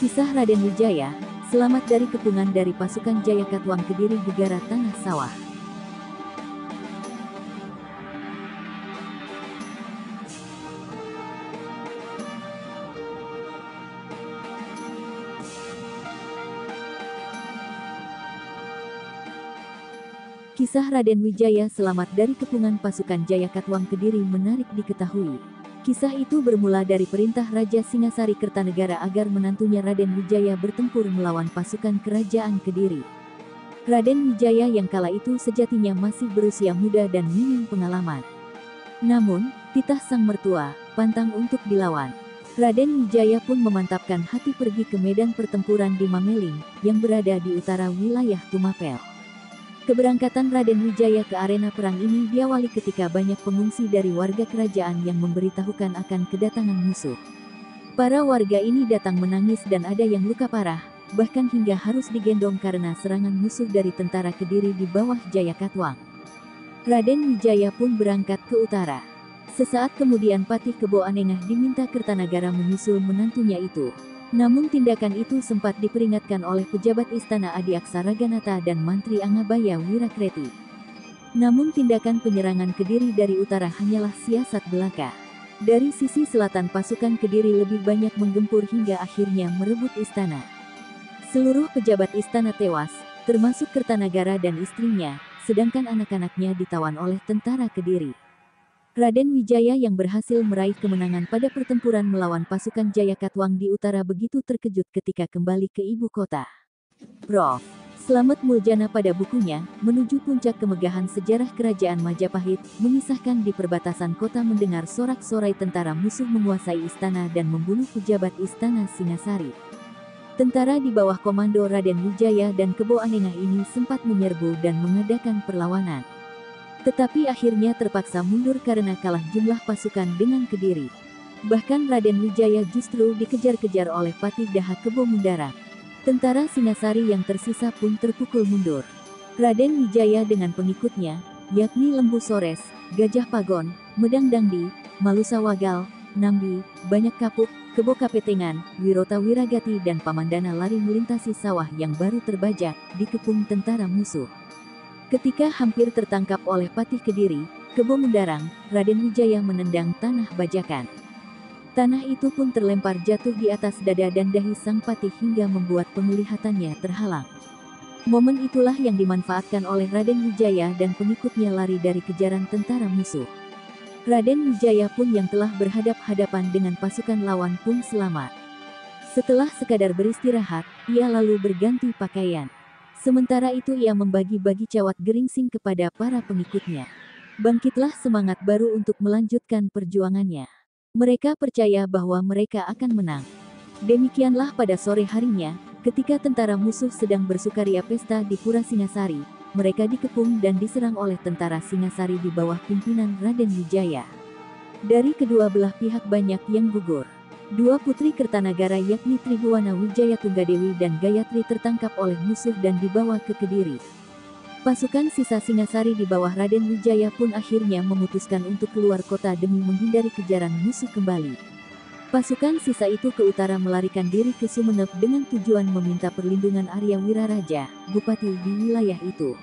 Kisah Raden Wijaya, selamat dari kepungan dari pasukan Jayakatwang Kediri Gegara Tanah Sawah. Kisah Raden Wijaya selamat dari kepungan pasukan Jayakatwang Kediri menarik diketahui. Kisah itu bermula dari perintah Raja Singasari Kertanegara agar menantunya Raden Wijaya bertempur melawan pasukan kerajaan Kediri. Raden Wijaya yang kala itu sejatinya masih berusia muda dan minim pengalaman. Namun, titah sang mertua, pantang untuk dilawan. Raden Wijaya pun memantapkan hati pergi ke medan pertempuran di Mameling, yang berada di utara wilayah Tumapel. Keberangkatan Raden Wijaya ke arena perang ini diawali ketika banyak pengungsi dari warga kerajaan yang memberitahukan akan kedatangan musuh. Para warga ini datang menangis dan ada yang luka parah, bahkan hingga harus digendong karena serangan musuh dari tentara Kediri di bawah Jayakatwang. Raden Wijaya pun berangkat ke utara. Sesaat kemudian Patih Kebo Anengah diminta Kertanagara menyusul menantunya itu. Namun tindakan itu sempat diperingatkan oleh pejabat istana Adiaksa Raganata dan Mantri Angabaya Wirakreti. Namun tindakan penyerangan Kediri dari utara hanyalah siasat belaka. Dari sisi selatan pasukan Kediri lebih banyak menggempur hingga akhirnya merebut istana. Seluruh pejabat istana tewas, termasuk Kertanagara dan istrinya, sedangkan anak-anaknya ditawan oleh tentara Kediri. Raden Wijaya yang berhasil meraih kemenangan pada pertempuran melawan pasukan Jayakatwang di utara begitu terkejut ketika kembali ke ibu kota. Prof. Slamet Muljana pada bukunya, Menuju Puncak Kemegahan Sejarah Kerajaan Majapahit, mengisahkan di perbatasan kota mendengar sorak-sorai tentara musuh menguasai istana dan membunuh pejabat istana Singasari. Tentara di bawah komando Raden Wijaya dan Kebo Anengah ini sempat menyerbu dan mengadakan perlawanan. Tetapi akhirnya terpaksa mundur karena kalah jumlah pasukan dengan Kediri. Bahkan Raden Wijaya justru dikejar-kejar oleh Patih Daha Kebo Mundarang. Tentara Singasari yang tersisa pun terpukul mundur. Raden Wijaya dengan pengikutnya, yakni Lembu Sores, Gajah Pagon, Medang Dangdi, Malusa Wagal, Nambi, Banyak Kapuk, Kebo Kapetengan, Wirota Wiragati dan Pamandana lari melintasi sawah yang baru terbajak, dikepung tentara musuh. Ketika hampir tertangkap oleh Patih Kediri, Kebo Mundarang, Raden Wijaya menendang tanah bajakan. Tanah itu pun terlempar jatuh di atas dada dan dahi sang patih hingga membuat penglihatannya terhalang. Momen itulah yang dimanfaatkan oleh Raden Wijaya dan pengikutnya lari dari kejaran tentara musuh. Raden Wijaya pun yang telah berhadap-hadapan dengan pasukan lawan pun selamat. Setelah sekadar beristirahat, ia lalu berganti pakaian. Sementara itu ia membagi-bagi cawat geringsing kepada para pengikutnya. Bangkitlah semangat baru untuk melanjutkan perjuangannya. Mereka percaya bahwa mereka akan menang. Demikianlah pada sore harinya, ketika tentara musuh sedang bersukaria pesta di Pura Singasari, mereka dikepung dan diserang oleh tentara Singasari di bawah pimpinan Raden Wijaya. Dari kedua belah pihak banyak yang gugur. Dua putri Kertanagara yakni Tribhuwana Wijaya Tunggadewi dan Gayatri tertangkap oleh musuh dan dibawa ke Kediri. Pasukan sisa Singasari di bawah Raden Wijaya pun akhirnya memutuskan untuk keluar kota demi menghindari kejaran musuh kembali. Pasukan sisa itu ke utara melarikan diri ke Sumenep dengan tujuan meminta perlindungan Arya Wiraraja, bupati di wilayah itu.